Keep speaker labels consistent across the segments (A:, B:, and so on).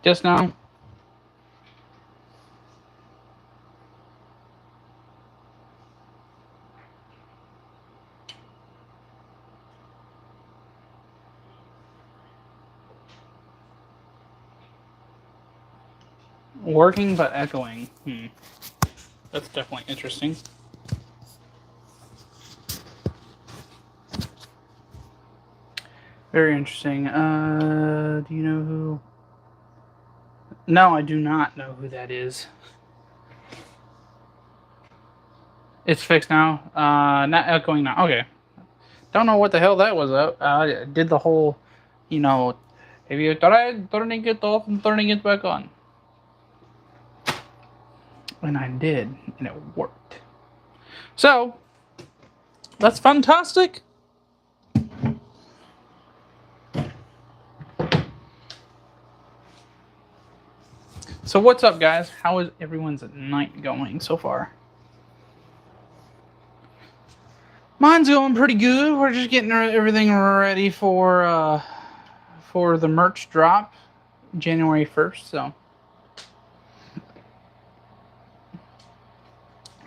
A: Just now. Working but echoing. That's definitely interesting. Very interesting. Do you know who? No, I do not know who that is. It's fixed now. Not echoing now. Okay. Don't know what the hell that was. I did the whole, have you tried turning it off and turning it back on? And I did, and it worked. So, that's fantastic. So what's up, guys? How is everyone's night going so far? Mine's going pretty good. We're just getting everything ready for the merch drop, January 1st. So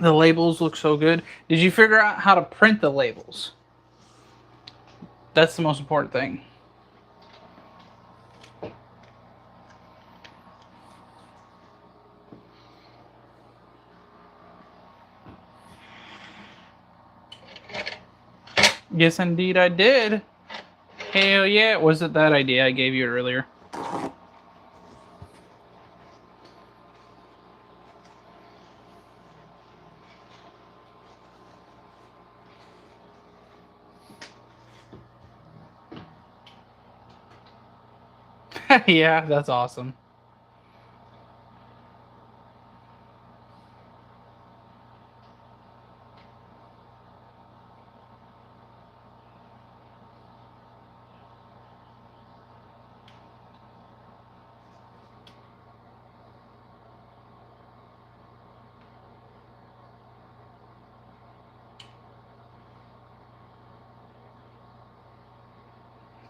A: the labels look so good. Did you figure out how to print the labels? That's the most important thing. Yes, indeed, I did. Hell yeah. Was it that idea I gave you earlier? Yeah, that's awesome.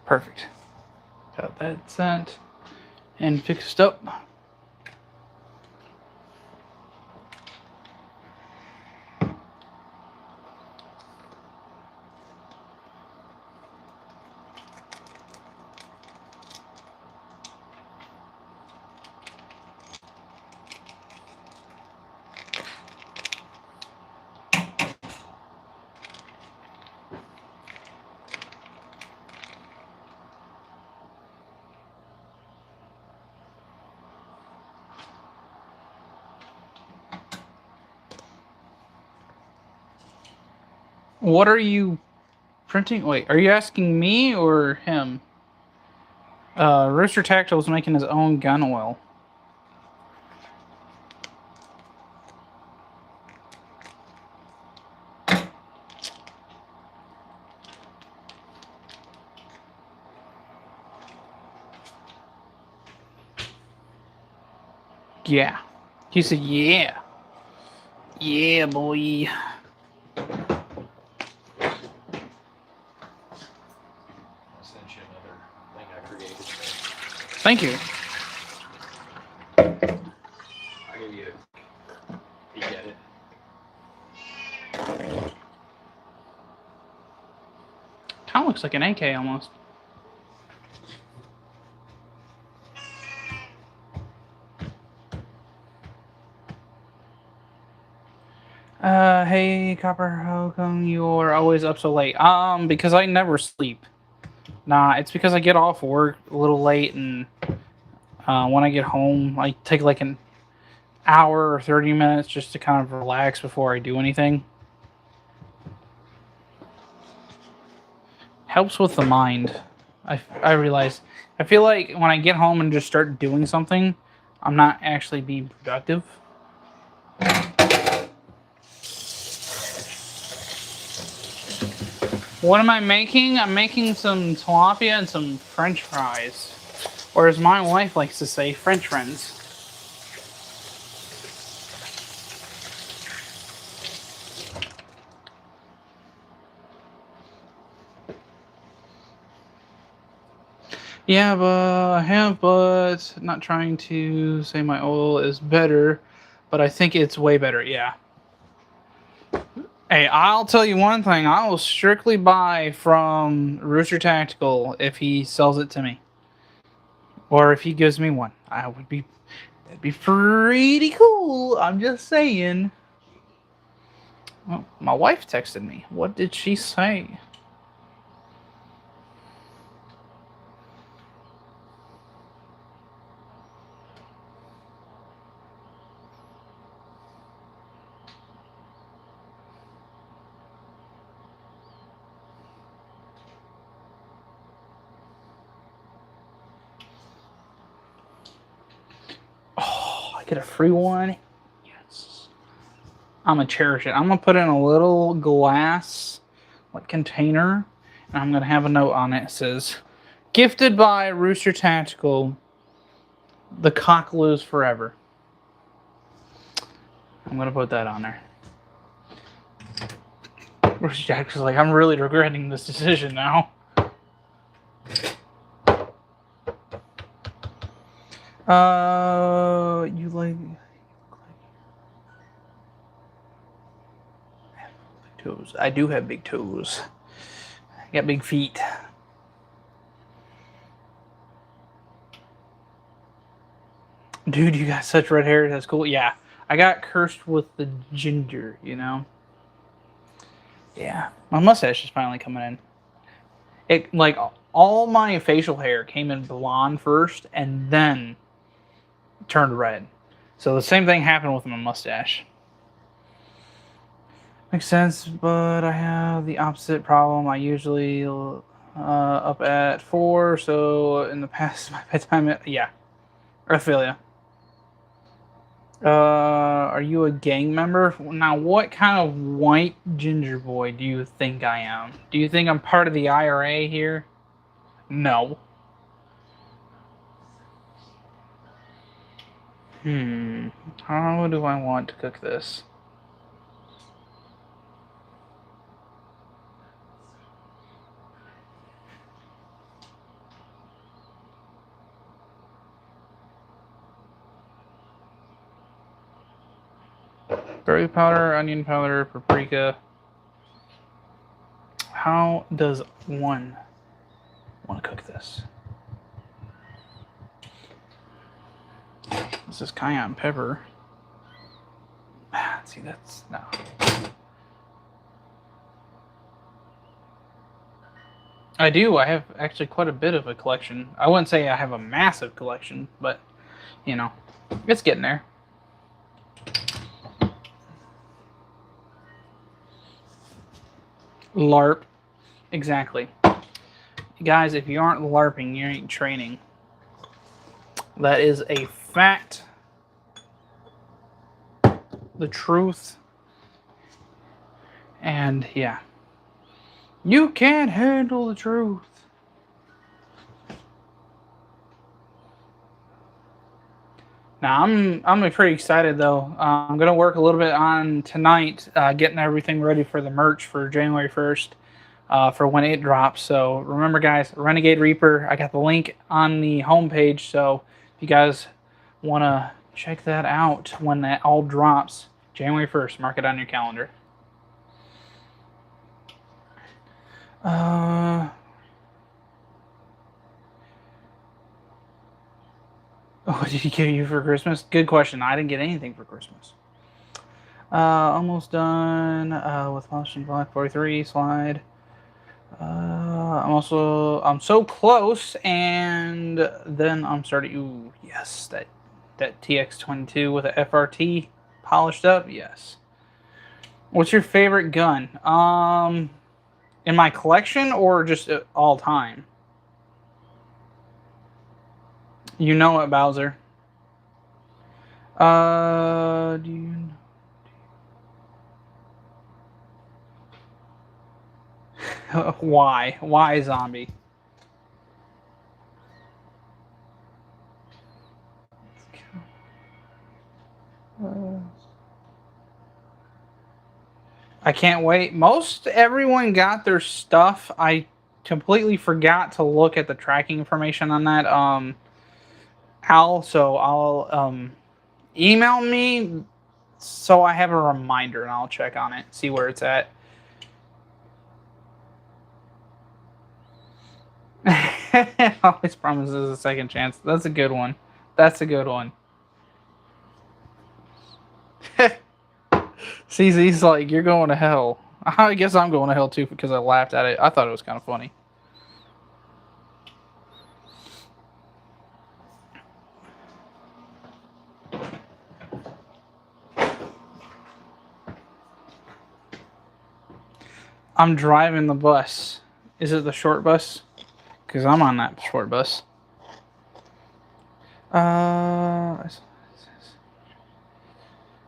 A: Perfect. Got that sent and fixed up. What are you printing? Wait, are you asking me or him? Rooster Tactical is making his own gun oil. Yeah. He said, yeah. Yeah, boy. Thank you.
B: I'll give you you get it.
A: Kind of looks like an AK almost. Hey, Copper, how come you're always up so late? Because I never sleep. Nah, it's because I get off work a little late, and when I get home, I take like an hour or 30 minutes just to kind of relax before I do anything. Helps with the mind. I realize. I feel like when I get home and just start doing something, I'm not actually being productive. What am I making? I'm making some tilapia and some French fries. Or as my wife likes to say, French friends. Yeah, but I have, but not trying to say my oil is better, but I think it's way better. Yeah. Hey, I'll tell you one thing. I will strictly buy from Rooster Tactical if he sells it to me, or if he gives me one. I would be that'd be pretty cool. I'm just saying. Well, my wife texted me. What did she say? Oh, I get a free one. Yes. I'm gonna cherish it. I'm gonna put it in a little glass like container, and I'm gonna have a note on it. It says, "Gifted by Rooster Tactical. The cock lives forever." I'm gonna put that on there. Rooster Tactical's like, I'm really regretting this decision now. You like big toes? I do have big toes. I got big feet. Dude, you got such red hair. That's cool. Yeah, I got cursed with the ginger. You know. Yeah, my mustache is finally coming in. It like all my facial hair came in blonde first, and then turned red. So the same thing happened with my mustache. Makes sense, but I have the opposite problem. I usually up at 4, so in the past my bedtime, yeah, Earthphilia. Are you a gang member? Now, what kind of white ginger boy do you think I am? Do you think I'm part of the IRA here? No. How do I want to cook this? Garlic powder, onion powder, paprika. How does one want to cook this? This is cayenne pepper. See, that's no. I do. I have actually quite a bit of a collection. I wouldn't say I have a massive collection, but you know, it's getting there. LARP. Exactly. Guys, if you aren't LARPing, you ain't training. That is a fact. The truth. And yeah. You can't handle the truth. Now I'm pretty excited though. I'm gonna work a little bit on tonight, getting everything ready for the merch for January 1st, for when it drops. So remember, guys, Renegade Reaper. I got the link on the homepage. So if you guys wanna check that out when that all drops, January 1st, mark it on your calendar. What did he give you for Christmas? Good question. I didn't get anything for Christmas. Almost done with Motion Black 43 slide. I'm so close, and then I'm starting. Ooh, yes, that TX22 with a FRT polished up. Yes. What's your favorite gun? In my collection or just all time? You know it, Bowser. Do you? Why? Why zombie? I can't wait. Most everyone got their stuff. I completely forgot to look at the tracking information on that. Al, so I'll email me so I have a reminder and I'll check on it, see where it's at. Always promises a second chance. That's a good one. That's a good one. CZ's like, you're going to hell. I guess I'm going to hell too because I laughed at it. I thought it was kind of funny. I'm driving the bus. Is it the short bus? Because I'm on that short bus.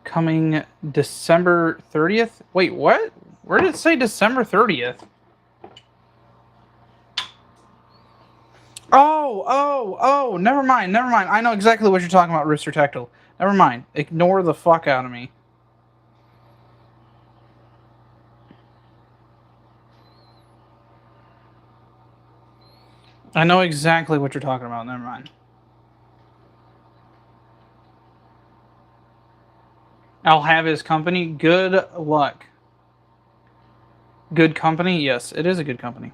A: Coming December 30th? Wait, what? Where did it say December 30th? Oh, never mind. I know exactly what you're talking about, Rooster Tactical. Never mind. Ignore the fuck out of me. I know exactly what you're talking about. Never mind. I'll have his company. Good luck. Good company? Yes, it is a good company.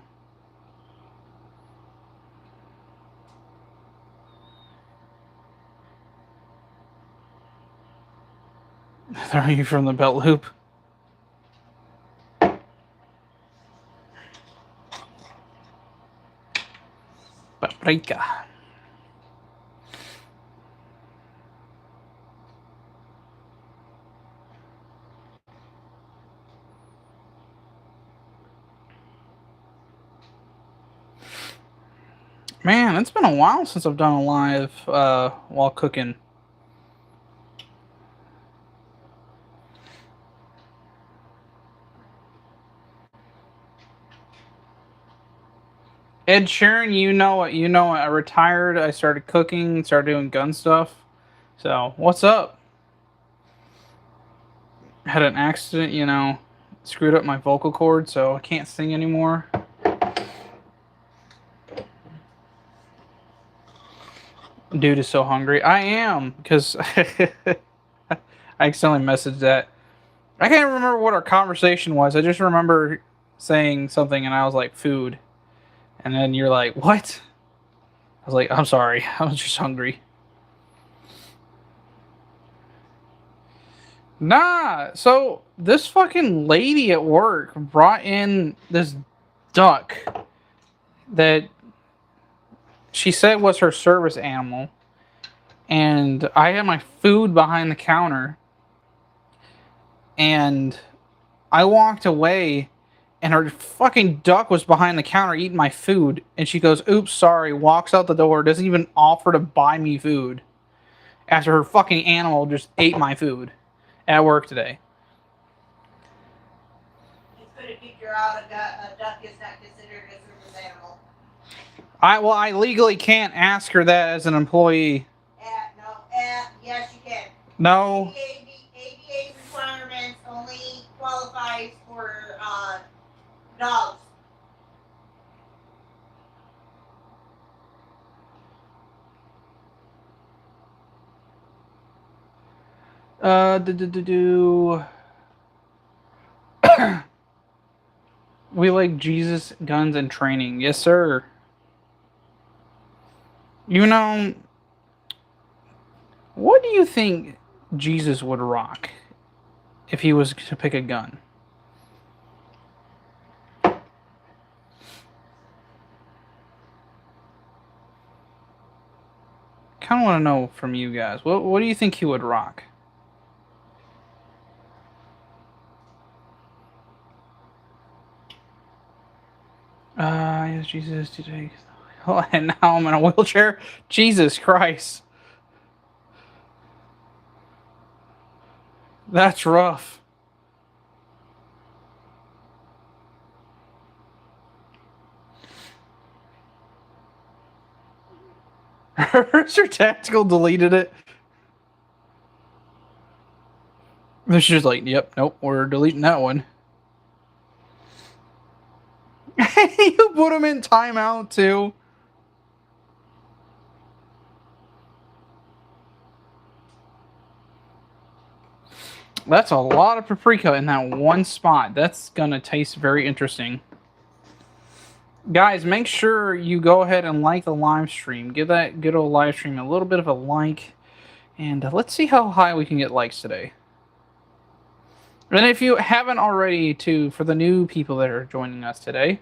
A: Are you from the belt loop? Paprika. Man, it's been a while since I've done a live while cooking. Ed Sheeran, you know what, I retired, I started cooking, started doing gun stuff. So, what's up? Had an accident, screwed up my vocal cord, so I can't sing anymore. Dude is so hungry. I am, because I accidentally messaged that. I can't remember what our conversation was. I just remember saying something and I was like, food. And then you're like, what? I was like, I'm sorry. I was just hungry. Nah, so this fucking lady at work brought in this duck that she said was her service animal. And I had my food behind the counter. And I walked away and her fucking duck was behind the counter eating my food. And she goes, oops, sorry, walks out the door, doesn't even offer to buy me food. After her fucking animal just ate my food at work today.
C: It's going to figure out a duck is not considered a service animal.
A: I legally can't ask her that as an employee.
C: Yes, you can.
A: No.
C: ADA requirements only qualifies for dogs.
A: We like Jesus, guns, and training. Yes, sir. What do you think Jesus would rock if he was to pick a gun? Kind of want to know from you guys. What do you think he would rock? Yes, Jesus today. Oh, and now I'm in a wheelchair. Jesus Christ. That's rough. Rooster Tactical deleted it. It's just like, yep, nope, we're deleting that one. You put him in timeout too. That's a lot of paprika in that one spot. That's gonna taste very interesting. Guys, make sure you go ahead and like the live stream. Give that good old live stream a little bit of a like. And let's see how high we can get likes today. And if you haven't already, too, for the new people that are joining us today,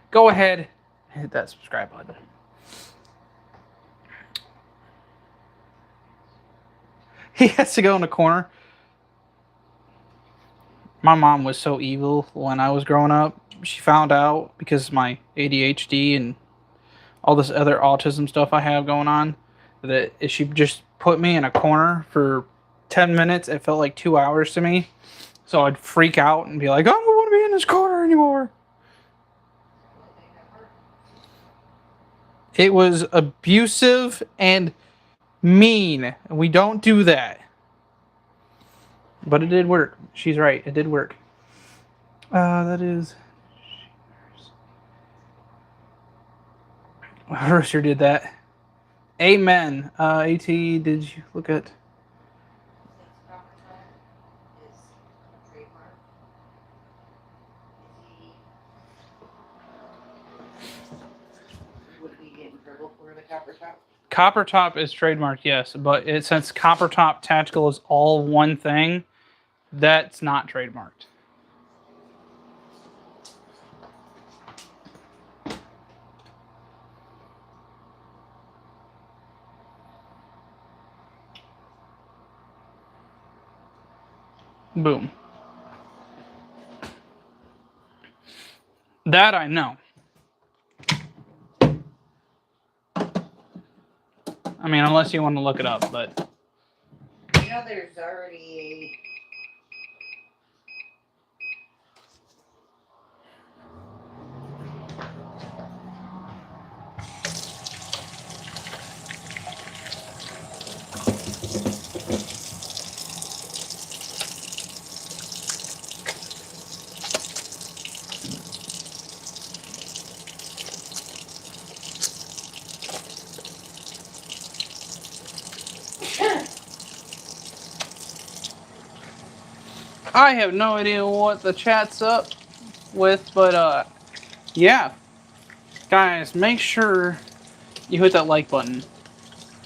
A: go ahead and hit that subscribe button. He has to go in the corner. My mom was so evil when I was growing up. She found out because of my ADHD and all this other autism stuff I have going on, that if she just put me in a corner for 10 minutes, it felt like 2 hours to me. So I'd freak out and be like, I don't want to be in this corner anymore. It was abusive and mean. We don't do that. But it did work. She's right. It did work. That is... Rooster did that. Amen. AT, did you look at... CopperTop is trademarked, yes, but since CopperTop Tactical is all one thing, that's not trademarked. Boom. That I know. I mean, unless you want to look it up, but...
C: You know there's already
A: I have no idea what the chat's up with, but yeah. Guys, make sure you hit that like button.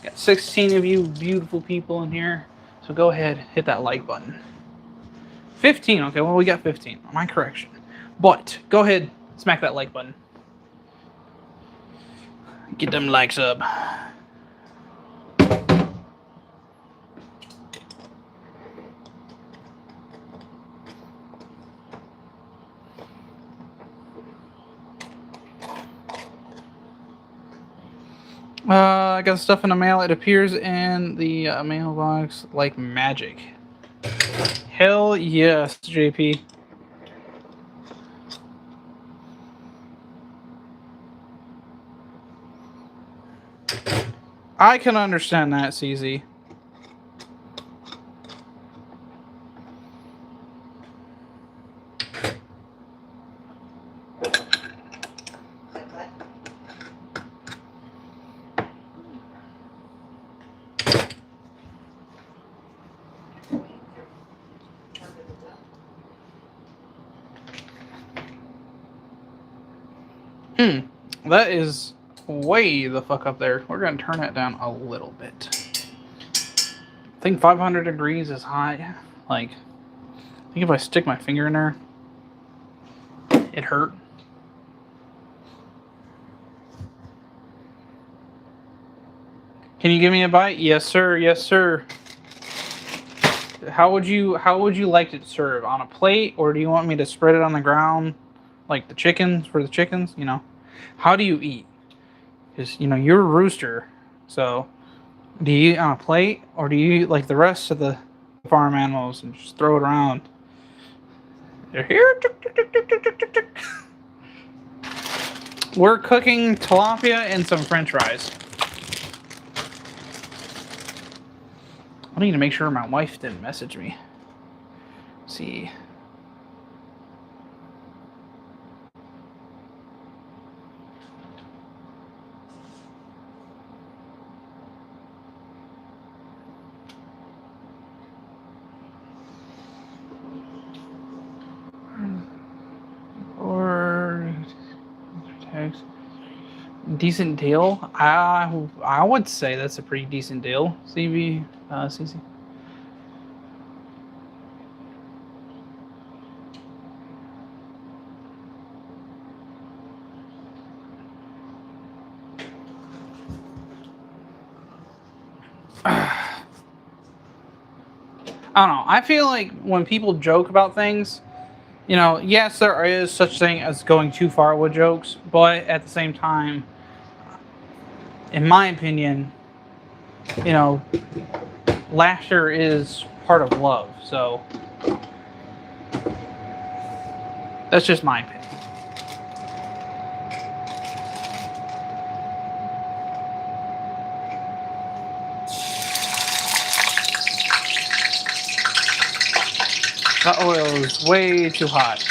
A: Got 16 of you beautiful people in here, so go ahead, hit that like button. 15, okay, well we got 15, my correction. But, go ahead, smack that like button. Get them likes up. I got stuff in the mail. It appears in the mailbox like magic. Hell yes, JP. I can understand that, CZ. That is way the fuck up there. We're going to turn it down a little bit. I think 500 degrees is high. Like, I think if I stick my finger in there, it hurt. Can you give me a bite? Yes, sir. Yes, sir. How would you like it served? On a plate, or do you want me to spread it on the ground like the chickens, for the chickens, you know? How do you eat? Because, you know, you're a rooster, so do you eat on a plate, or do you eat like the rest of the farm animals and just throw it around? They're here. We're cooking tilapia and some french fries. I need to make sure my wife didn't message me. Let's see. Decent deal. I would say that's a pretty decent deal. CC. I don't know. I feel like when people joke about things, you know, yes, there is such thing as going too far with jokes, but at the same time, in my opinion, you know, laughter is part of love. So that's just my opinion. That oil is way too hot.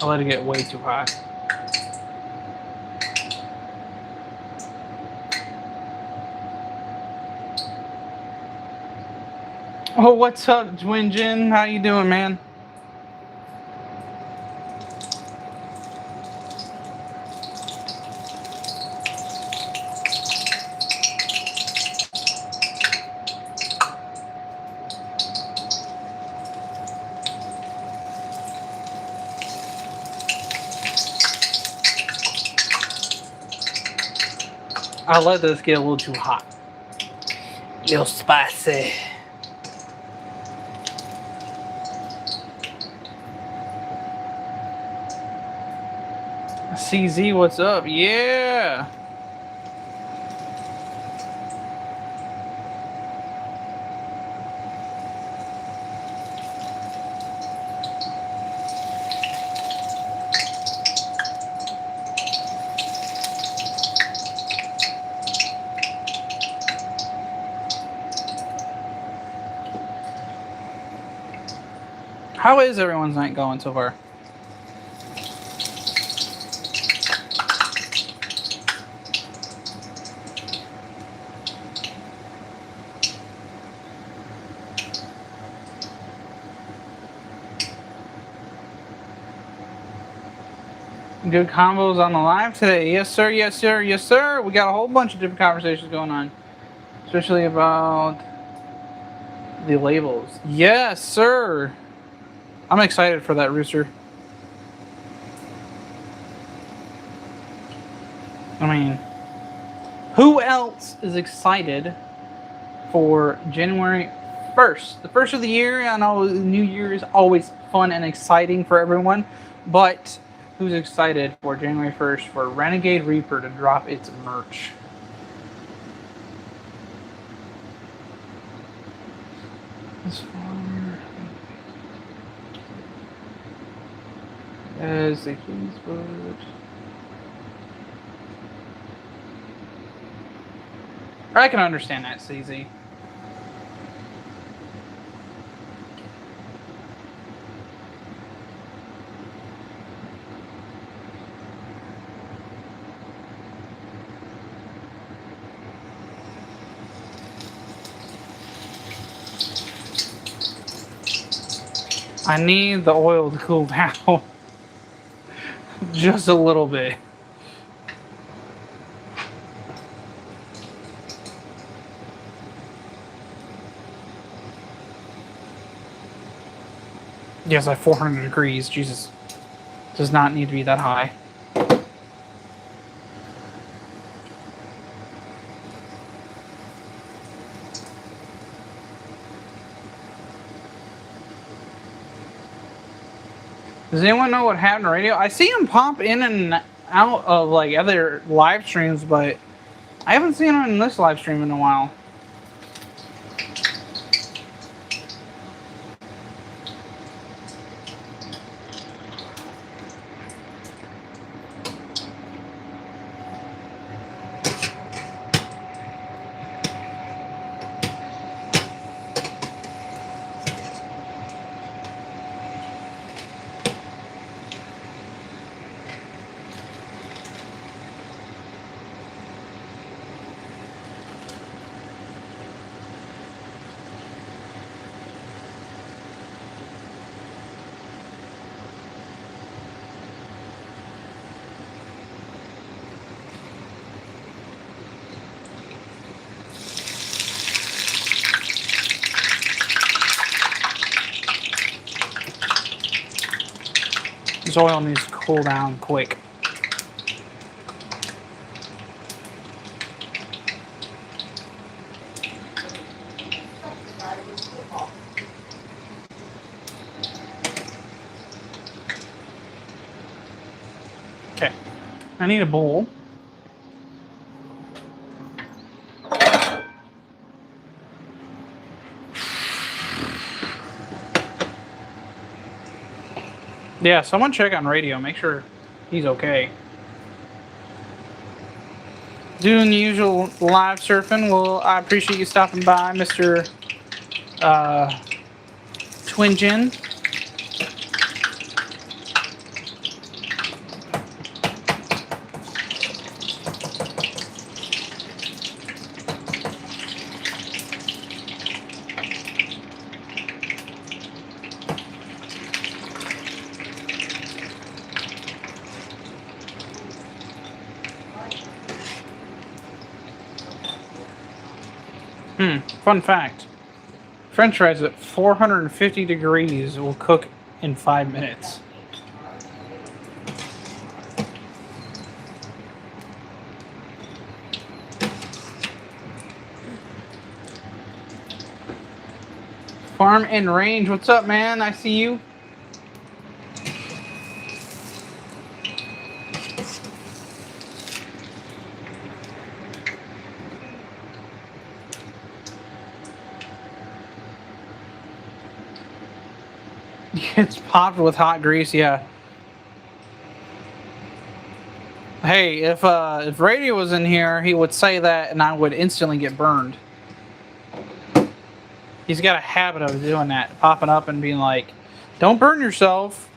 A: I let it get way too hot. Oh, what's up, Twin Jin? How you doing, man? I let this get a little too hot. A little spicy. CZ, what's up? Yeah. How is everyone's night going so far? Good combos on the live today. Yes, sir. Yes, sir. Yes, sir. We got a whole bunch of different conversations going on, especially about the labels. Yes, sir. I'm excited for that, Rooster. I mean, who else is excited for January 1st? The first of the year. I know New Year is always fun and exciting for everyone, but who's excited for January 1st for Renegade Reaper to drop its merch? As far as the keys, but I can understand that, CZ. I need the oil to cool down just a little bit. Yes, at 400 degrees. Jesus. Does not need to be that high. Does anyone know what happened to radio? I see him pop in and out of like other live streams, but I haven't seen him in this live stream in a while. this oil needs to cool down quick. Okay, I need a bowl. Yeah, someone check on radio, make sure he's okay. Doing the usual live surfing. Well, I appreciate you stopping by, Mr. Twin Gin. Fun fact. French fries at 450 degrees will cook in 5 minutes. Farm and Range, what's up, man? I see you. It's popped with hot grease, yeah. Hey, if Radio was in here, he would say that, and I would instantly get burned. He's got a habit of doing that, popping up and being like, "Don't burn yourself."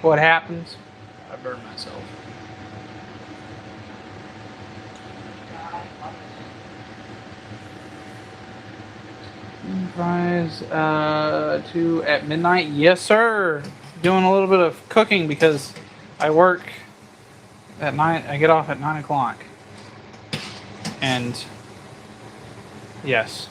A: What happens? I burn myself. Fries to at midnight. Yes, sir. Doing a little bit of cooking because I work at 9. I get off at 9 o'clock. And yes.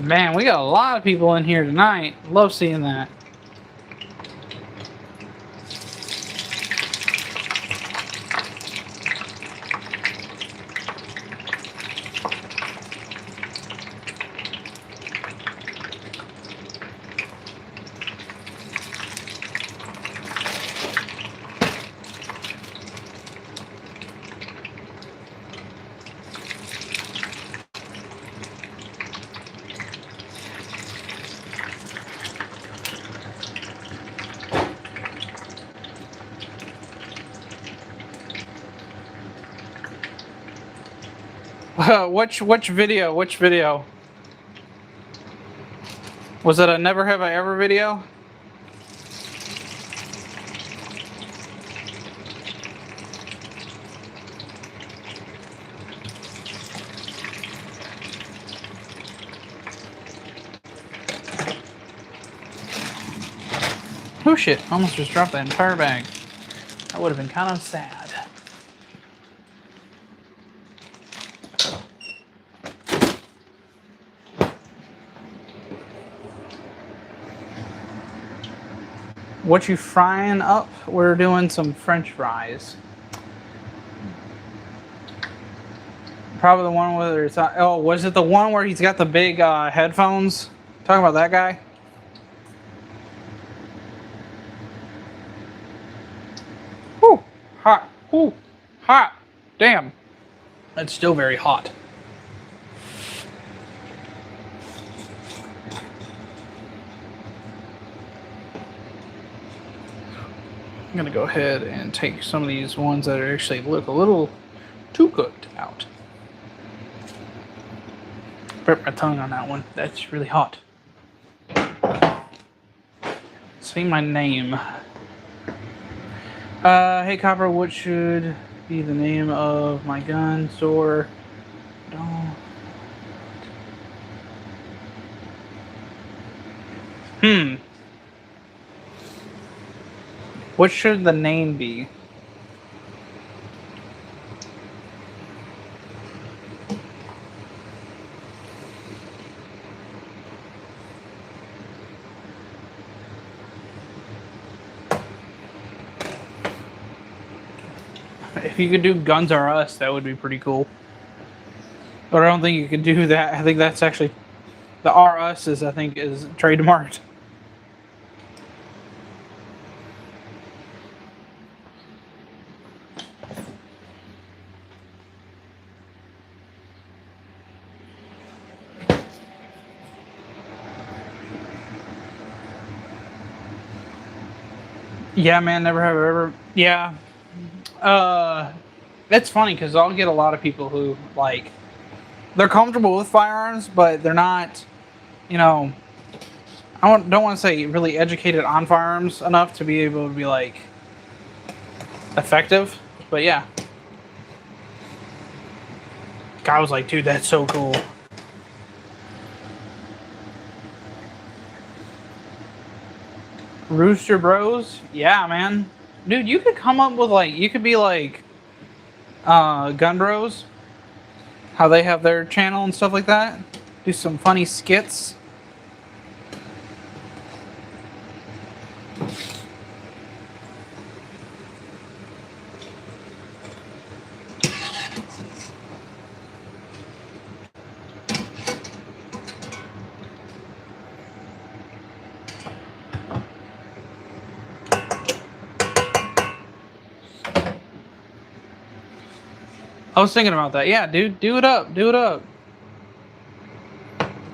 A: Man, we got a lot of people in here tonight. Love seeing that. Which video? Which video? Was it a Never Have I Ever video? Oh shit, almost just dropped that entire bag. That would have been kind of sad. What you frying up? We're doing some French fries. Probably the one where it's... Oh, was it the one where he's got the big headphones? Talking about that guy? Whew, hot. Whew, hot. Damn. It's still very hot. I'm gonna go ahead and take some of these ones that are actually look a little too cooked out. Burp my tongue on that one. That's really hot. Say my name. Hey Copper, what should be the name of my gun store? What should the name be? If you could do Guns Are Us, that would be pretty cool. But I don't think you could do that. I think that's actually the R Us is trademarked. Yeah, man, never have ever. Yeah. That's funny because I'll get a lot of people who like they're comfortable with firearms, but they're not, you know, don't want to say really educated on firearms enough to be able to be like effective. But yeah, guy was like, dude, that's so cool. Rooster Bros, yeah, man, dude, you could come up with like, you could be like, Gun Bros, how they have their channel and stuff like that. Do some funny skits. I was thinking about that. Yeah, dude, do it up. Do it up.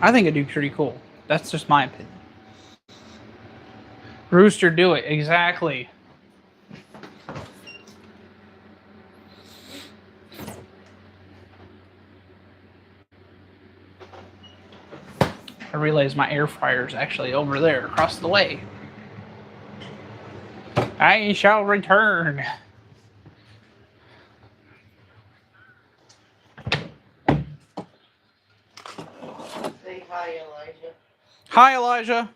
A: I think it'd be pretty cool. That's just my opinion. Rooster, do it. Exactly. I realize my air fryer's actually over there across the way. I shall return.
C: Say hi, Elijah.
A: Hi, Elijah.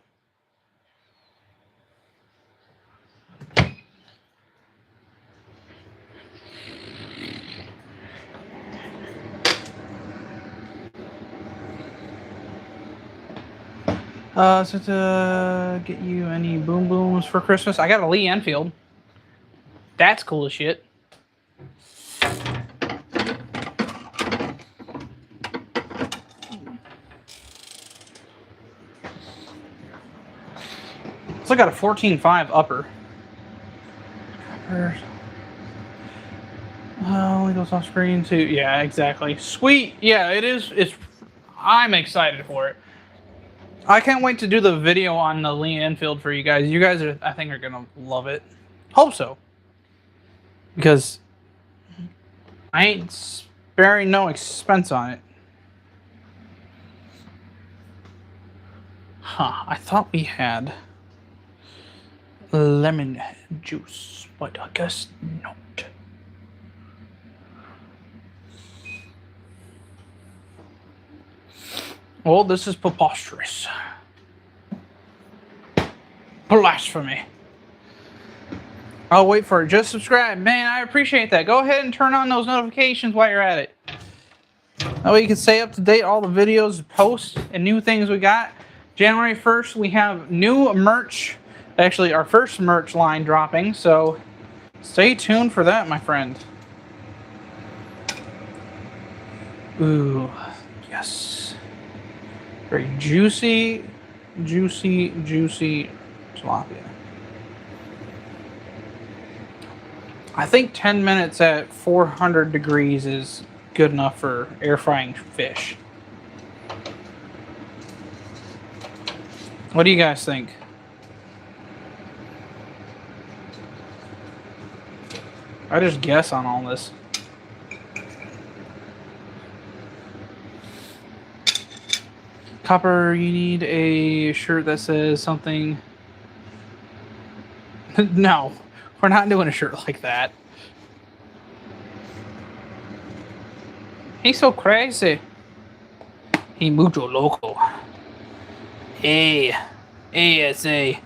A: So to get you any boom booms for Christmas, I got a Lee Enfield. That's cool as shit. Still got a 14.5 upper. Only goes off screen too. Yeah, exactly. Sweet. Yeah, it is. I'm excited for it. I can't wait to do the video on the Lee Enfield for you guys. You guys are, I think, are gonna love it. Hope so. Because I ain't sparing no expense on it. Huh, I thought we had lemon juice, but I guess not. Well, this is preposterous. Blasphemy. I'll wait for it. Just subscribe. Man, I appreciate that. Go ahead and turn on those notifications while you're at it. That way you can stay up to date all the videos, posts, and new things we got. January 1st, we have new merch. Actually, our first merch line dropping, so stay tuned for that, my friend. Ooh, yes. Very juicy, juicy, juicy tilapia. I think 10 minutes at 400 degrees is good enough for air frying fish. What do you guys think? I just guess on all this. Copper, you need a shirt that says something. No, we're not doing a shirt like that. He's so crazy. He mucho loco. Hey, ASA.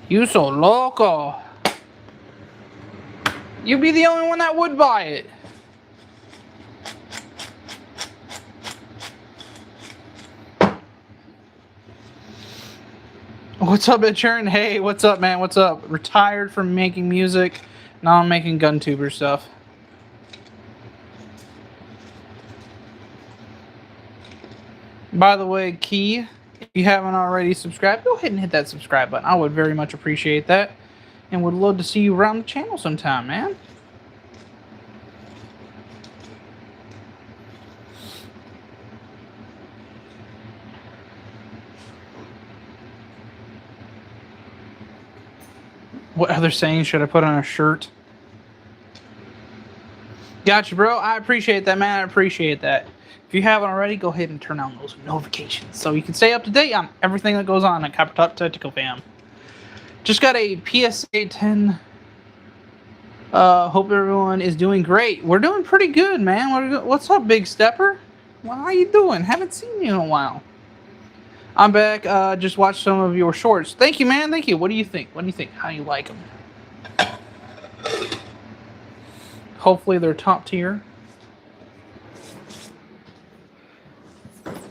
A: You so loco. You'd be the only one that would buy it. What's up, Etchern? Hey, what's up, man? What's up? Retired from making music. Now I'm making guntuber stuff. By the way, Key, if you haven't already subscribed, go ahead and hit that subscribe button. I would very much appreciate that. And would love to see you around the channel sometime, man. What other saying should I put on a shirt? Gotcha, bro. I appreciate that, man. I appreciate that. If you haven't already, go ahead and turn on those notifications so you can stay up to date on everything that goes on at CopperTop Tactical fam. Just got a PSA 10. Hope everyone is doing great. We're doing pretty good, man. What's up, Big Stepper? Well, how you doing? Haven't seen you in a while. I'm back. Just watched some of your shorts. Thank you, man. Thank you. What do you think? What do you think? How do you like them? Hopefully they're top tier.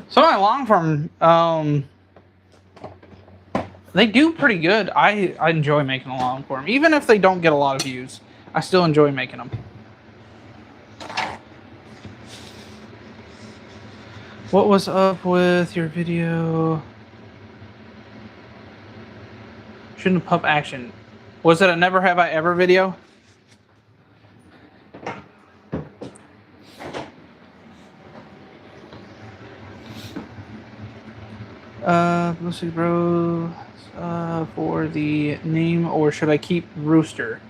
A: Some of my long form, they do pretty good. I enjoy making a long form. Even if they don't get a lot of views, I still enjoy making them. What was up with your video? Shouldn't pump action. Was it a never have I ever video? Let's see, bro. For the name, or should I keep Rooster?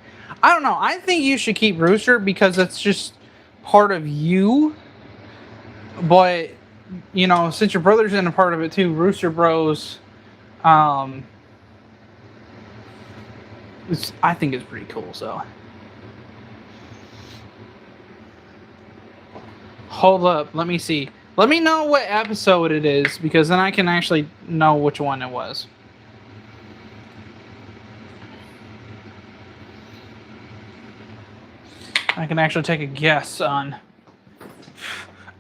A: I don't know. I think you should keep Rooster because it's just part of you. But you know, since your brother's in a part of it too, Rooster Bros. I think it's pretty cool. So hold up, let me see. Let me know what episode it is, because then I can actually know which one it was. I can actually take a guess on.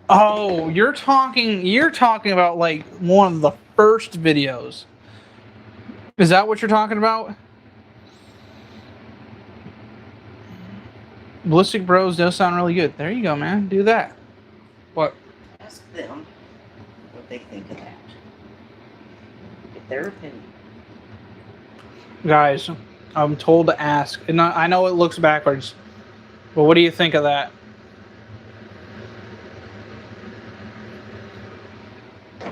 A: Oh, you're talking about like one of the first videos. Is that what you're talking about? Ballistic Bros does sound really good. There you go, man. Do that. What?
D: Ask them what they think of that. Get their opinion.
A: Guys, I'm told to ask. And I know it looks backwards, but what do you think of that?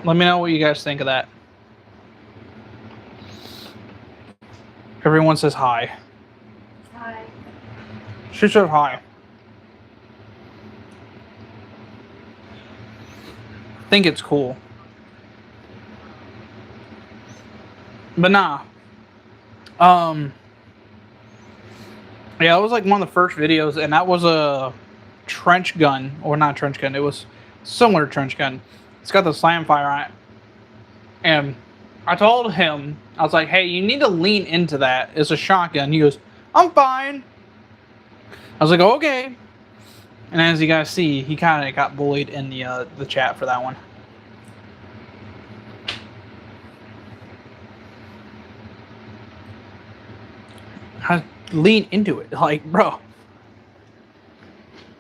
A: Let me know what you guys think of that. Everyone says hi.
C: Hi.
A: She said hi. I think it's cool. But nah. Yeah, it was like one of the first videos, and that was a trench gun, or not trench gun, it was similar to trench gun. It's got the slam fire on it. And I told him, I was like, hey, you need to lean into that. It's a shotgun. He goes, I'm fine. I was like, okay. And as you guys see, he kind of got bullied in the chat for that one. I lean into it, like, bro.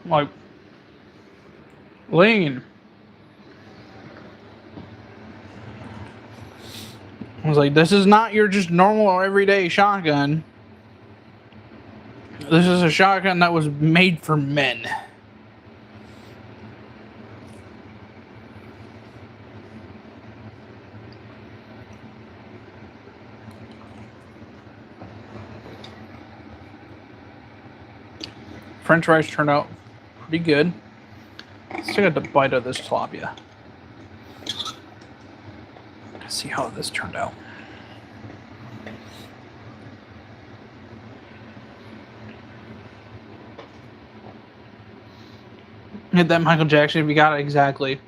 A: Like, lean. I was like, this is not your just normal or everyday shotgun. This is a shotgun that was made for men. French fries turned out pretty good. Let's take a bite of this tilapia. Let's see how this turned out. Hit that Michael Jackson if you got it exactly.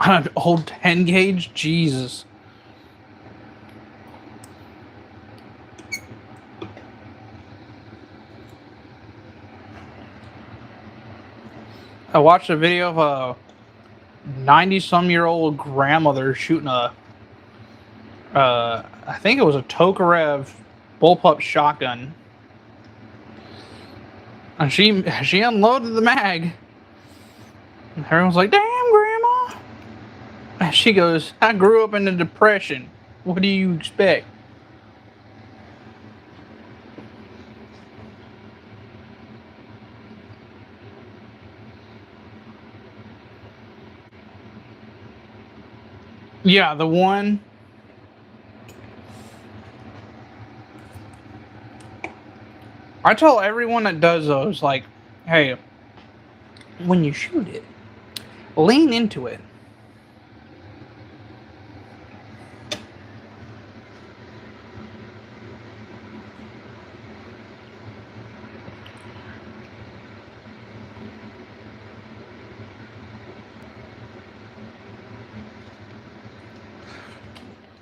A: An old 10 gauge? Jesus. I watched a video of a 90-some-year-old grandmother shooting a I think it was a Tokarev bullpup shotgun. And she unloaded the mag. And everyone's like, "Damn, Grandma." And she goes, "I grew up in the Depression. What do you expect?" Yeah, the one. I tell everyone that does those, like, hey, when you shoot it, lean into it.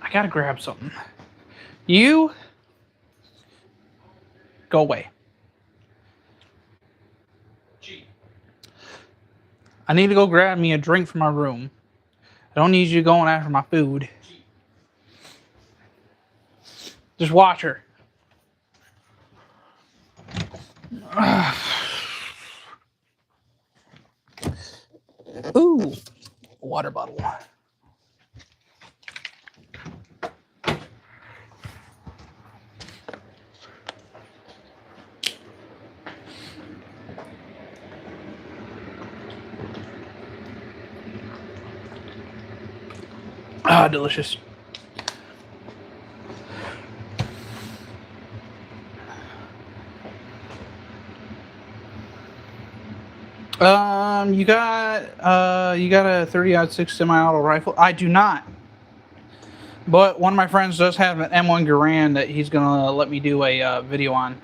A: I gotta grab something. You go away. I need to go grab me a drink from my room. I don't need you going after my food. Just watch her. Ooh, water bottle. Ah, delicious. You got a 30-06 semi-auto rifle? I do not. But one of my friends does have an M1 Garand that he's gonna let me do a video on.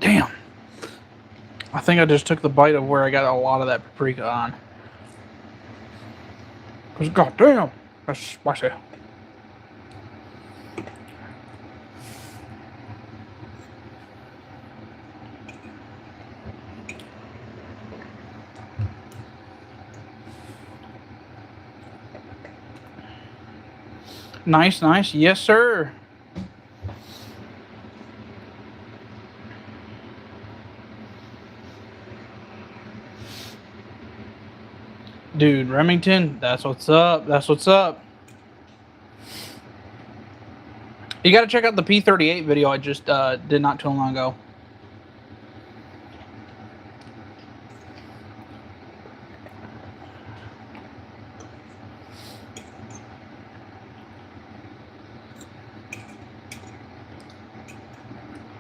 A: Damn. I think I just took the bite of where I got a lot of that paprika on. Cause goddamn, that's spicy. Nice, nice. Yes, sir. Dude, Remington, that's what's up. That's what's up. You got to check out the P38 video I just did not too long ago.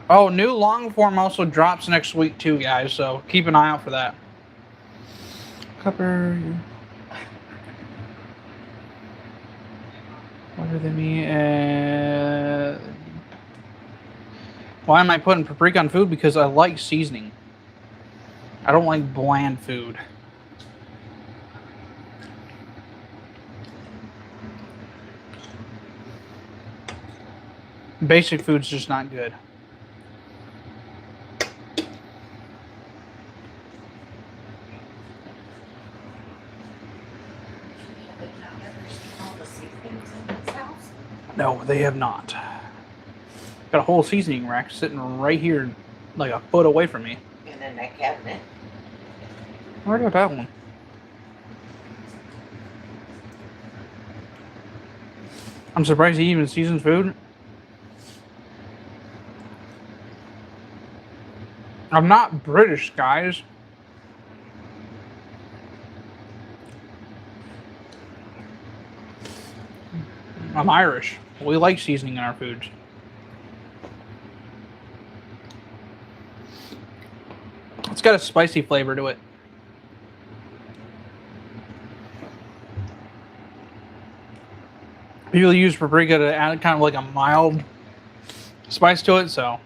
A: Oh, new long form also drops next week too, guys. So keep an eye out for that. Copper. What do they mean? Why am I putting paprika on food? Because I like seasoning. I don't like bland food. Basic food's just not good. No, they have not. Got a whole seasoning rack sitting right here, like a foot away from me.
D: And then that cabinet.
A: Where got that one? I'm surprised he even seasons food. I'm not British, guys. I'm Irish. We like seasoning in our foods. It's got a spicy flavor to it. People use paprika to add kind of like a mild spice to it, so.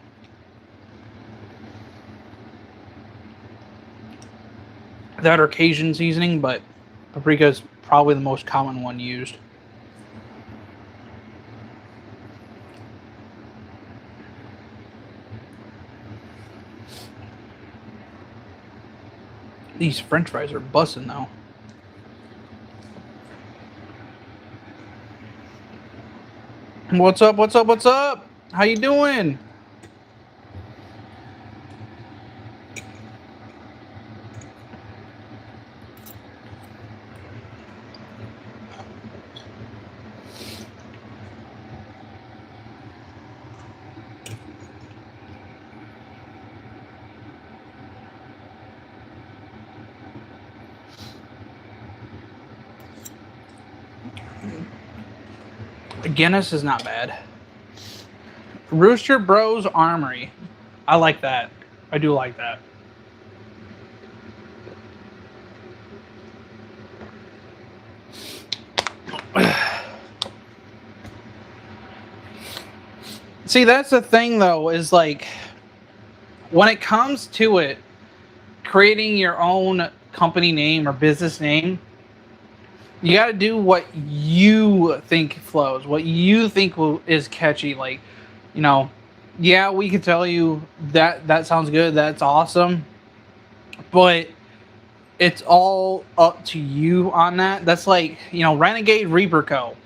A: That or Cajun seasoning, but paprika is probably the most common one used. These French fries are busting though. What's up? What's up? What's up? How you doing? Guinness is not bad. Rooster Bros Armory. I like that. I do like that. See, that's the thing though, is like when it comes to it, creating your own company name or business name, you got to do what you think flows, what you think is catchy. Like, you know, yeah, we could tell you that sounds good, that's awesome, but it's all up to you on that. That's like, you know, Renegade Reaper Co.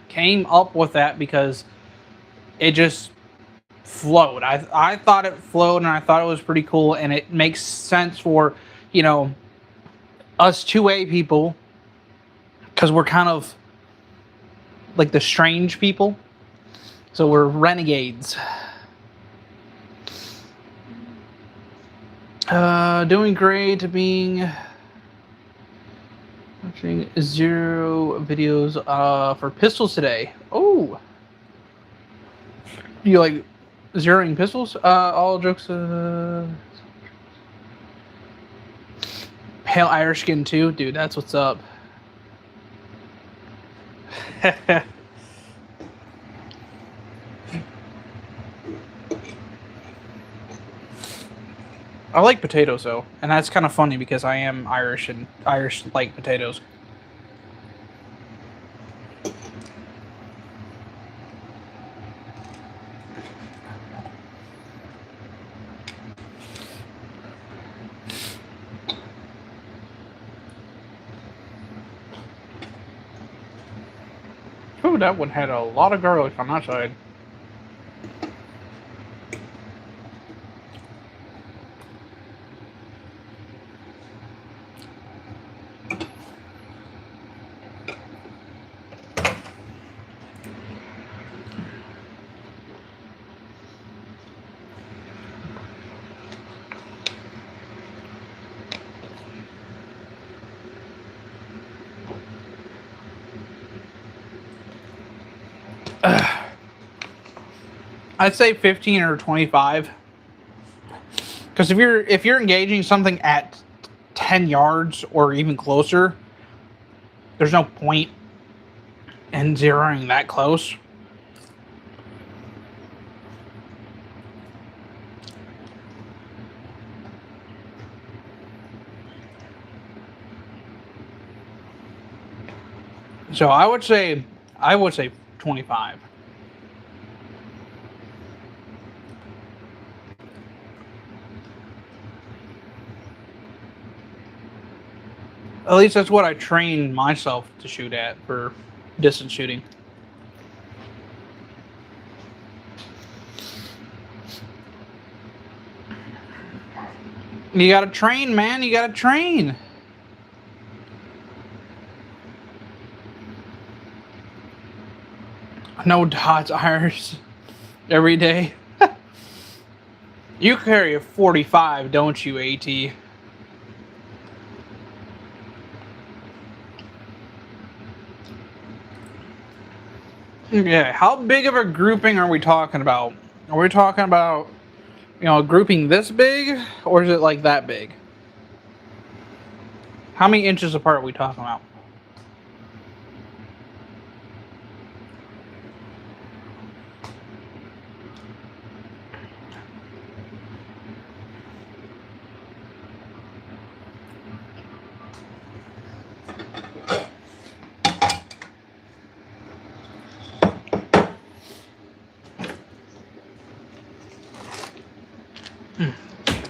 A: came up with that because it just flowed. I thought it flowed, and I thought it was pretty cool, and it makes sense for, you know, us 2A people, because we're kind of like the strange people. So we're renegades. Doing great. Watching 0 videos for pistols today. Oh, you like zeroing pistols? All jokes. Pale Irish skin too, dude. That's what's up. I like potatoes though, and that's kind of funny because I am Irish, and Irish like potatoes. Ooh, that one had a lot of garlic on that side. I'd say 15 or 25. Because if you're engaging something at 10 yards or even closer, there's no point in zeroing that close. So I would say 25. At least that's what I train myself to shoot at for distance shooting. You gotta train, man. You gotta train. No dots, Irish. Every day. You carry a 45, don't you, AT? Yeah, how big of a grouping are we talking about? Are we talking about, a grouping this big, or is it like that big? How many inches apart are we talking about?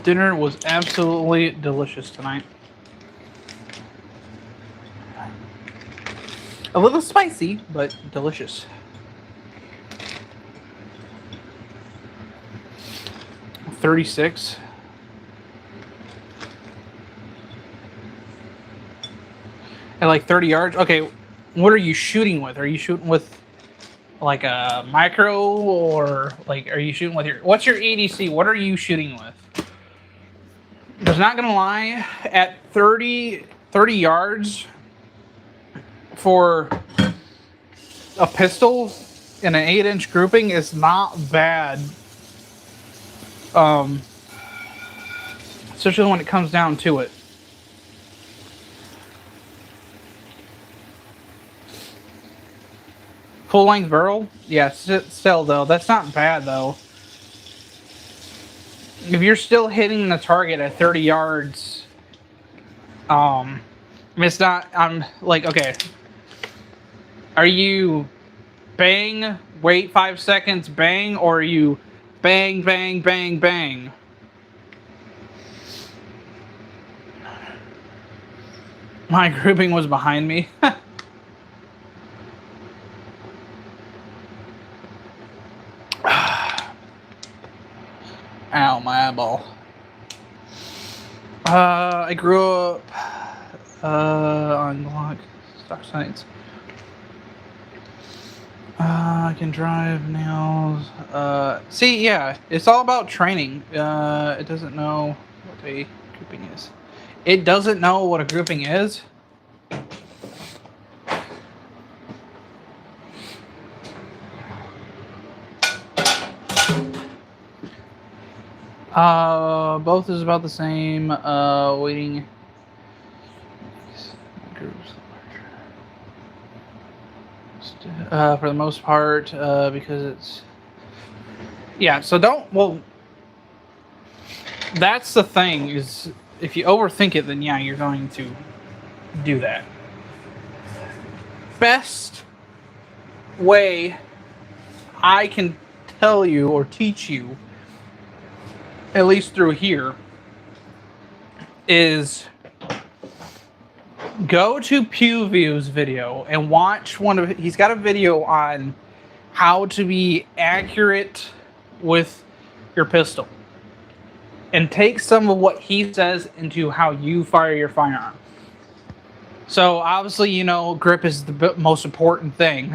A: Dinner was absolutely delicious tonight. A little spicy, but delicious. $36. At like 30 yards? Okay, what are you shooting with? Are you shooting with like a micro, or like are you shooting with what's your ADC? What are you shooting with? Because not gonna lie, at 30 yards for a pistol in an 8-inch grouping is not bad. Especially when it comes down to it. Full length barrel? Yeah, still though. That's not bad though. If you're still hitting the target at 30 yards, it's not, I'm like, okay. Are you bang, wait 5 seconds, bang, or are you bang, bang, bang, bang? My grouping was behind me. Ow, my eyeball. I grew up on Glock stock sites. I can drive nails. See, yeah, it's all about training. It doesn't know what a grouping is. It doesn't know what a grouping is. Both is about the same. Waiting groups for the most part, because it's so don't. Well, that's the thing, is if you overthink it, then you're going to do that. Best way I can tell you or teach you, at least through here, is go to PewView's video and watch he's got a video on how to be accurate with your pistol, and take some of what he says into how you fire your firearm. So obviously, grip is the most important thing.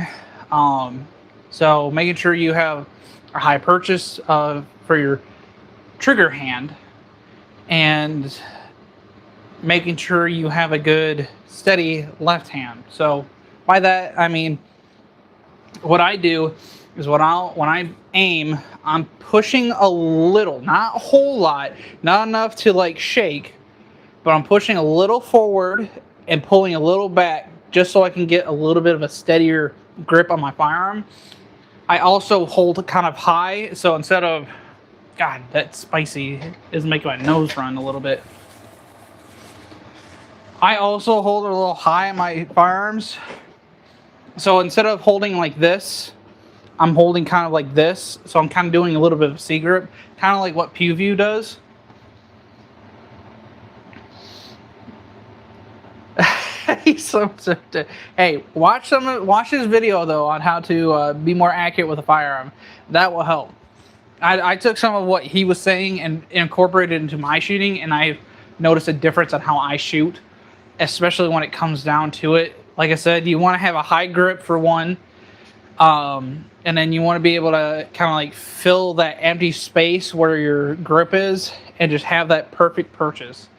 A: So making sure you have a high purchase for your trigger hand, and making sure you have a good steady left hand. So by that I mean, what I do is when I aim, I'm pushing a little, not a whole lot, not enough to like shake, but I'm pushing a little forward and pulling a little back, just so I can get a little bit of a steadier grip on my firearm. I also hold kind of high, so instead of, God, that spicy is making my nose run a little bit. I also hold a little high on my firearms. So instead of holding like this, I'm holding kind of like this. So I'm kind of doing a little bit of C grip, kind of like what PewView does. He's so hey, watch his video though on how to be more accurate with a firearm. That will help. I took some of what he was saying and incorporated it into my shooting, and I've noticed a difference on how I shoot, especially when it comes down to it. Like I said, you want to have a high grip for one, and then you want to be able to kind of like fill that empty space where your grip is, and just have that perfect purchase.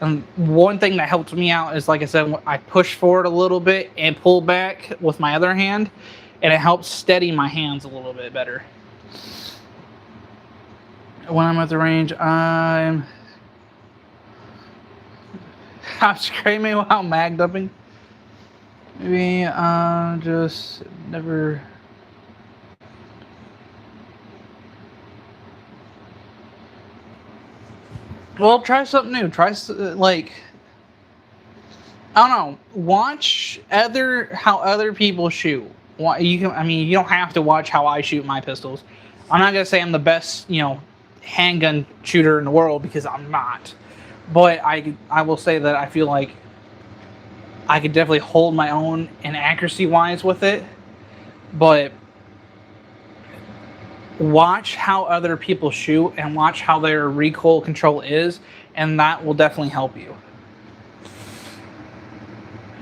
A: And one thing that helps me out is, like I said, I push forward a little bit and pull back with my other hand, and it helps steady my hands a little bit better. When I'm at the range, I'm screaming while mag dumping. Maybe just never. Well, try something new. Try like, I don't know. Watch how other people shoot. You can. I mean, you don't have to watch how I shoot my pistols. I'm not gonna say I'm the best, handgun shooter in the world, because I'm not. But I will say that I feel like I could definitely hold my own in accuracy wise with it. But watch how other people shoot and watch how their recoil control is, and that will definitely help you.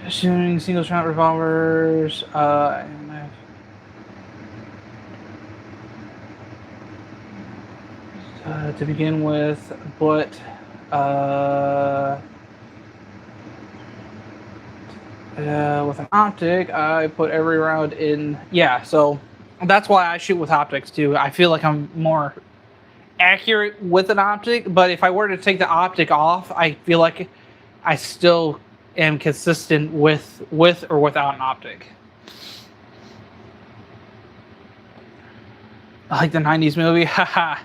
A: Shooting single shot revolvers, to begin with, but with an optic, I put every round in. Yeah, so that's why I shoot with optics too. I feel like I'm more accurate with an optic, but if I were to take the optic off, I feel like I still am consistent with or without an optic. I like the 90s movie, haha.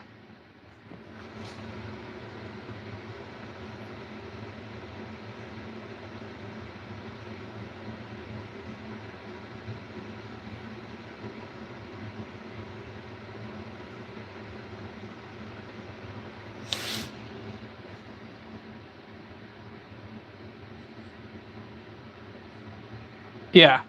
A: Yeah.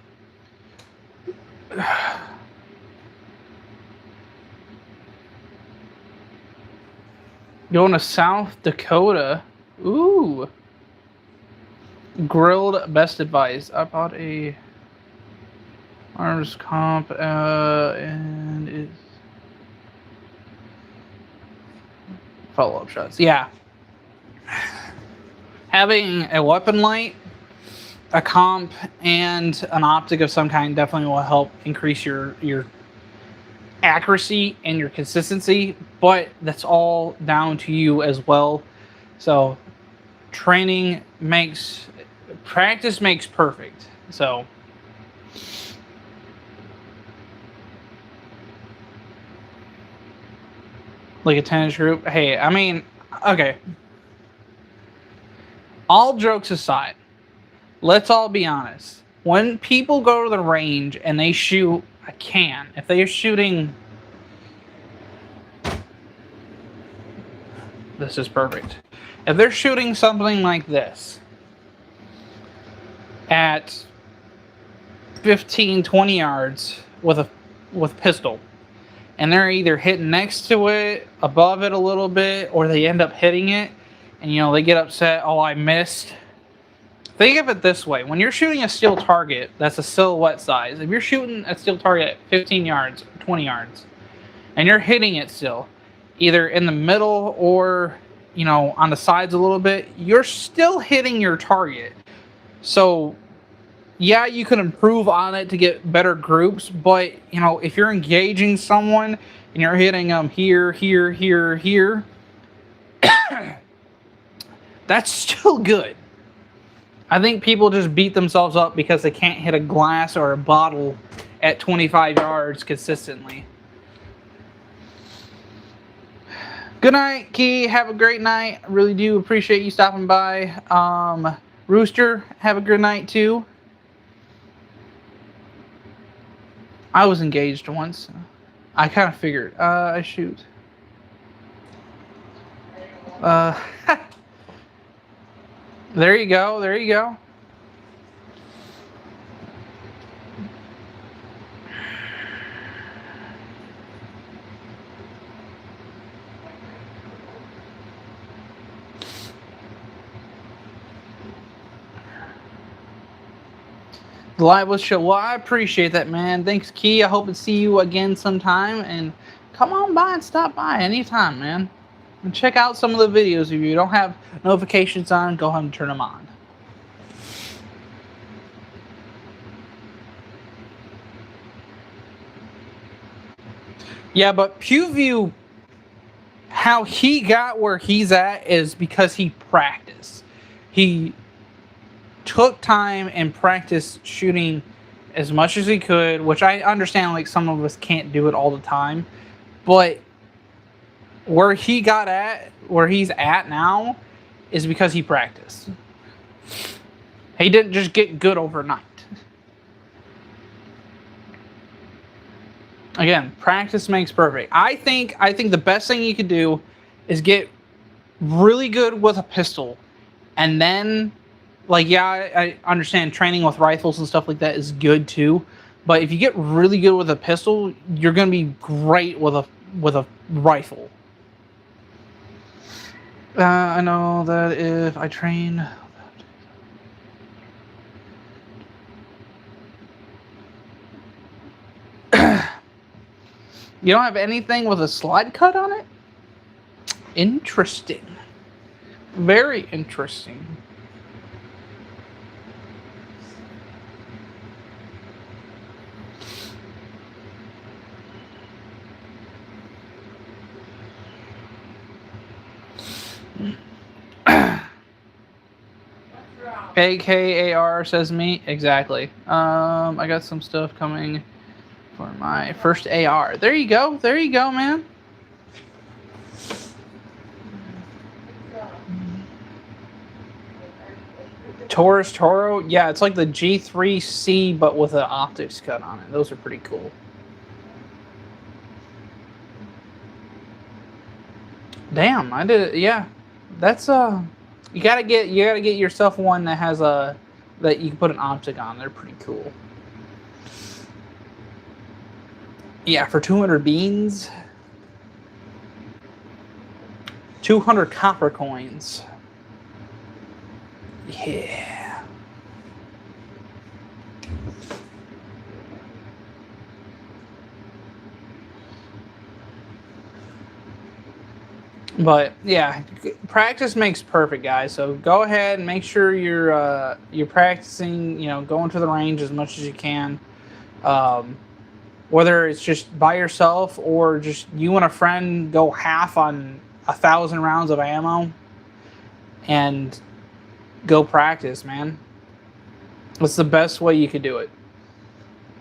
A: Going to South Dakota. Ooh. Grilled best advice. I bought a arms comp and it's follow-up shots. Yeah. Having a weapon light, a comp, and an optic of some kind definitely will help increase your accuracy and your consistency, but that's all down to you as well. So practice makes perfect. So like a tennis group. Hey, I mean, okay. All jokes aside, let's all be honest. When people go to the range and they shoot a can, if they're shooting... This is perfect. If they're shooting something like this at 15, 20 yards with pistol, and they're either hitting next to it, above it a little bit, or they end up hitting it, and they get upset, oh, I missed. Think of it this way. When you're shooting a steel target, that's a silhouette size. If you're shooting a steel target at 15 yards, 20 yards, and you're hitting it still, either in the middle or, on the sides a little bit, you're still hitting your target. So, yeah, you can improve on it to get better groups, but, if you're engaging someone and you're hitting them here, here, here, here, that's still good. I think people just beat themselves up because they can't hit a glass or a bottle at 25 yards consistently. Good night, Key. Have a great night. I really do appreciate you stopping by. Rooster, have a good night too. I was engaged once. I kind of figured. I shoot. There you go. There you go. The live was show. Well, I appreciate that, man. Thanks, Key. I hope to see you again sometime. And come on by and stop by anytime, man. And check out some of the videos. If you don't have notifications on, go ahead and turn them on. Yeah, but Pewview, how he got where he's at is because he practiced. He took time and practiced shooting as much as he could, which I understand like some of us can't do it all the time. But where he's at now is because he practiced. He didn't just get good overnight. Again, practice makes perfect. I think the best thing you could do is get really good with a pistol, and then, like, yeah, I understand training with rifles and stuff like that is good too, but if you get really good with a pistol, you're gonna be great with a rifle. I know that if I train. You don't have anything with a slide cut on it? Interesting. Very interesting. AKAR says me. Exactly. I got some stuff coming for my first AR. There you go. There you go, man. Taurus Toro. Yeah, it's like the G3C, but with an optics cut on it. Those are pretty cool. Damn, I did it. Yeah, that's you gotta get yourself one that has a that you can put an optic on. They're pretty cool. Yeah, for 200 beans, 200 copper coins. Yeah. But yeah, practice makes perfect, guys. So go ahead and make sure you're practicing. You know, going to the range as much as you can. Whether it's just by yourself or just you and a friend go half on 1,000 rounds of ammo, and go practice, man. That's the best way you could do it.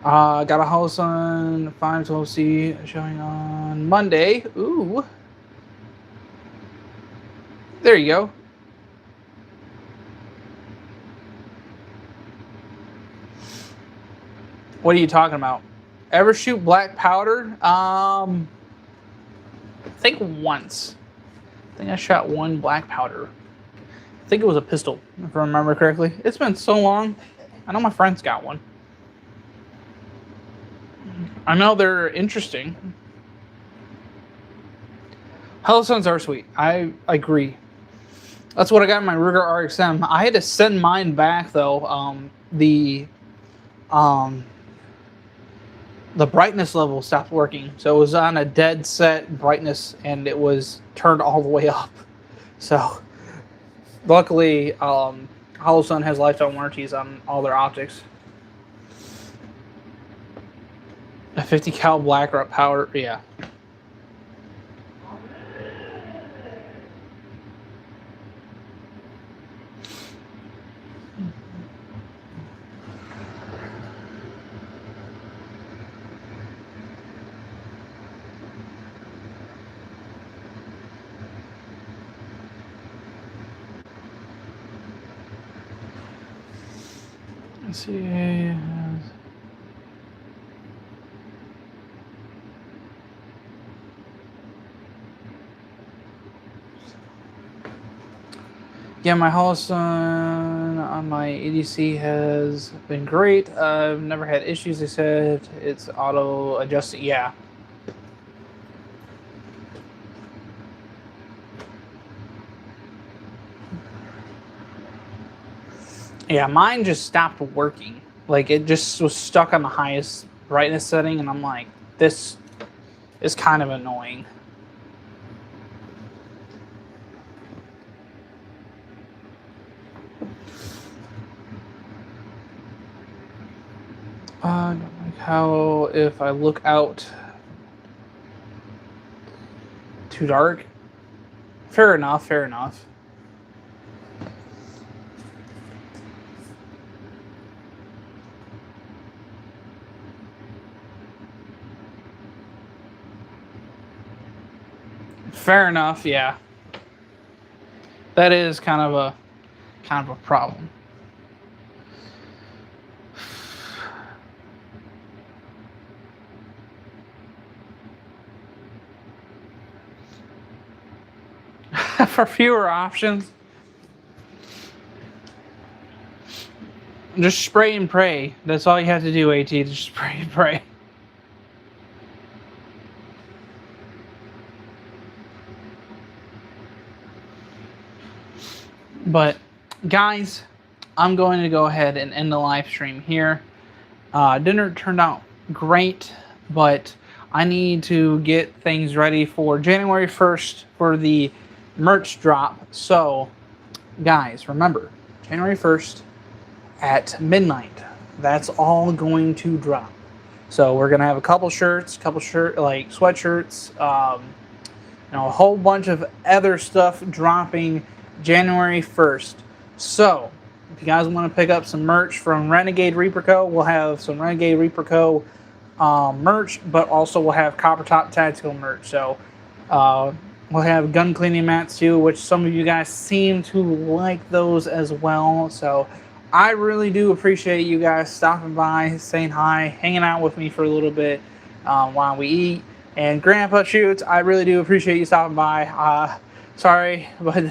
A: Got a house on 512C showing on Monday. Ooh. There you go. What are you talking about? Ever shoot black powder? I think once. I think I shot one black powder. I think it was a pistol, if I remember correctly. It's been so long. I know my friend's got one. I know they're interesting. Hellstones are sweet. I agree. That's what I got in my Ruger RXM. I had to send mine back though. The brightness level stopped working, so it was on a dead set brightness, and it was turned all the way up. So, luckily, Hollowstone has lifetime warranties on all their optics. A 50 cal black powder, yeah. Let's see. Yeah, my Hollowstone on my EDC has been great. I've never had issues. They said it's auto adjusting. Yeah. Yeah, mine just stopped working. Like, it just was stuck on the highest brightness setting, and I'm like, this is kind of annoying. Like how if I look out Too dark? Fair enough, fair enough. Fair enough, yeah. That is kind of a problem. For fewer options, just spray and pray. That's all you have to do, AT. Just spray and pray. But guys, I'm going to go ahead and end the live stream here. Dinner turned out great, but I need to get things ready for January 1st for the merch drop. So guys, remember, January 1st at midnight, that's all going to drop. So we're gonna have a couple shirts, like sweatshirts, you know, a whole bunch of other stuff dropping January 1st. So if you guys want to pick up some merch from Renegade Reaper Co., we'll have some Renegade Reaper Co. Merch, but also we'll have CopperTop Tactical merch. So we'll have gun cleaning mats too, which some of you guys seem to like those as well. So I really do appreciate you guys stopping by, saying hi, hanging out with me for a little bit while we eat. And Grandpa Shoots, I really do appreciate you stopping by. Sorry, but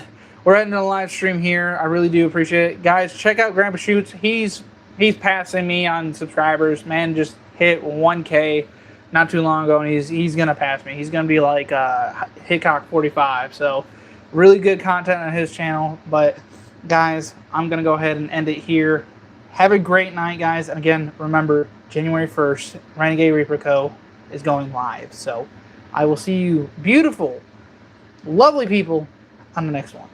A: we're ending the live stream here. I really do appreciate it. Guys, check out Grandpa Shoots. He's passing me on subscribers. Man, just hit 1K not too long ago, and he's gonna pass me. He's gonna be like Hitcock 45. So really good content on his channel. But guys, I'm gonna go ahead and end it here. Have a great night, guys. And again, remember, January 1st, Renegade Reaper Co. is going live. So I will see you beautiful, lovely people on the next one.